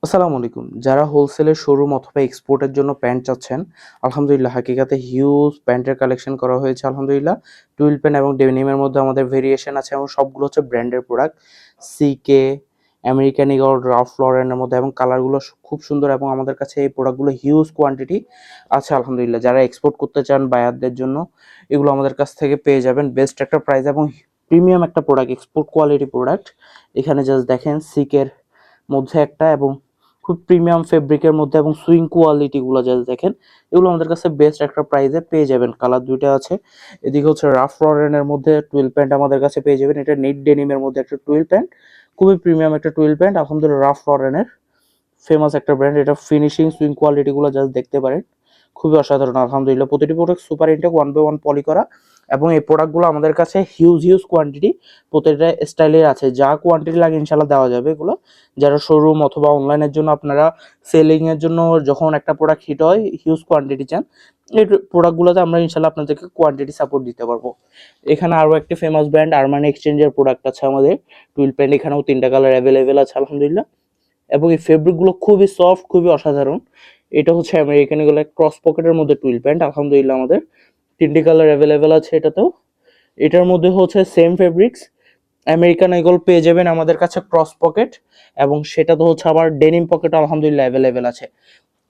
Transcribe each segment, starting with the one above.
আসসালামু আলাইকুম। যারা হোলসেলের শোরুম অথবা এক্সপোর্টের জন্য প্যান্ট চাচ্ছেন, আলহামদুলিল্লাহ হাকিকাতে হিউজ প্যান্টের কালেকশন করা হয়েছে আলহামদুলিল্লাহ। টুইল প্যান্ট এবং ডেনিমের মধ্যে আমাদের ভেরিয়েশন আছে এবং সবগুলো হচ্ছে ব্র্যান্ডের প্রোডাক্ট। সিকে, আমেরিকান ইগল, রালফ লরেনের মধ্যে এবং কালারগুলো খুব সুন্দর এবং আমাদের কাছে এই প্রোডাক্টগুলো হিউজ কোয়ান্টিটি আছে আলহামদুলিল্লাহ। যারা এক্সপোর্ট করতে চান বায়ারদের জন্য এগুলো আমাদের কাছ থেকে পেয়ে যাবেন বেস্ট একটা প্রাইস এবং প্রিমিয়াম একটা প্রোডাক্ট, এক্সপোর্ট কোয়ালিটি প্রোডাক্ট। এখানে জাস্ট দেখেন সিকের মধ্যে একটা এবং খুব প্রিমিয়াম ফেব্রিকের মধ্যে এবং সুইং কোয়ালিটি গুলো যা দেখেন এগুলো আমাদের কাছে বেস্ট একটা প্রাইসে পেয়ে যাবেন। কালার দুইটা আছে। এদিকে হচ্ছে রাফ লরেনের মধ্যে টুইল প্যান্ট আমাদের কাছে পেয়ে যাবেন। এটা নেট ডেনিমের মধ্যে একটা টুইল প্যান্ট, খুবই প্রিমিয়াম একটা টুইল প্যান্ট আলহামদুলিল্লাহ। রাফ লরেনের ফেমাস একটা ব্র্যান্ড। এটা ফিনিশিং সুইং কোয়ালিটি গুলো জাস্ট দেখতে পারেন, খুবই অসাধারণ আলহামদুলিল্লাহ। প্রতিটি প্রোডাক্ট সুপার ইনটেক 1/1 পলি করা এবং এই প্রোডাক্টগুলো আমাদের কাছে হিউজ কোয়ান্টিটি প্রতিটা স্টাইলের আছে। যা কোয়ান্টিটি লাগে ইনশাল্লাহ দেওয়া যাবে এগুলো। যারা শোরুম অথবা অনলাইনের জন্য আপনারা সেলিং এর জন্য যখন একটা প্রোডাক্ট হিট হয় হিউজ কোয়ান্টিটি চান, এই প্রোডাক্টগুলোতে আমরা ইনশাল্লাহ আপনাদেরকে কোয়ান্টিটি সাপোর্ট দিতে পারবো। এখানে আরও একটি ফেমাস ব্র্যান্ড আরমানি এক্সচেঞ্জের প্রোডাক্ট আছে আমাদের টুইল প্যান্ট। এখানেও 3টা কালার অ্যাভেলেবেল আছে আলহামদুলিল্লাহ এবং এই ফেব্রিকগুলো খুবই সফট, খুবই অসাধারণ। এটা হচ্ছে আমেরিকান এগুলো ক্রস পকেটের মধ্যে টুইল প্যান্ট আলহামদুলিল্লাহ। আমাদের 3টি কালার অ্যাভেলেবেল আছে এটাতেও। এটার মধ্যে হচ্ছে সেম ফেব্রিক্স আমেরিকান এগুল পেয়ে যাবেন আমাদের কাছে ক্রস পকেট এবং সেটা তো হচ্ছে আবার ডেনিম পকেট আলহামদুলিল্লাহ অ্যাভেলেবেল আছে।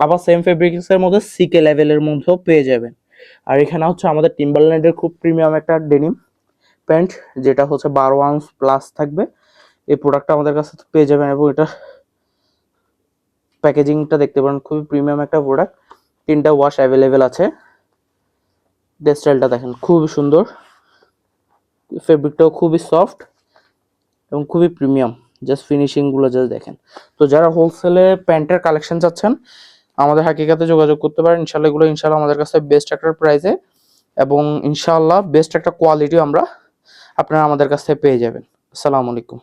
আবার সেম ফেব্রিক্সের মধ্যে সিকে লেভেলের মধ্যেও পেয়ে যাবেন। আর এখানে হচ্ছে আমাদের টিম্বারল্যান্ডের খুব প্রিমিয়াম একটা ডেনিম প্যান্ট, যেটা হচ্ছে 12 আউন্স প্লাস থাকবে। এই প্রোডাক্টটা আমাদের কাছে পেয়ে যাবেন এবং এটা প্যাকেজিংটা দেখতে পারেন, খুবই প্রিমিয়াম একটা প্রোডাক্ট। 3টা ওয়াশ অ্যাভেলেবেল আছে। স্টাইলটা দেখেন খুবই সুন্দর, ফেব্রিকটাও খুবই সফট এবং খুবই প্রিমিয়াম। জাস্ট ফিনিশিংগুলো জাস্ট দেখেন। তো যারা হোলসেলে প্যান্টের কালেকশন চাচ্ছেন আমাদের হাকিকাতে যোগাযোগ করতে পারেন ইনশাল্লাহ। এগুলো ইনশাল্লাহ আমাদের কাছে বেস্ট একটা প্রাইসে এবং ইনশাল্লাহ বেস্ট একটা কোয়ালিটি আমরা আপনারা আমাদের কাছ থেকে পেয়ে যাবেন। আসসালামু আলাইকুম।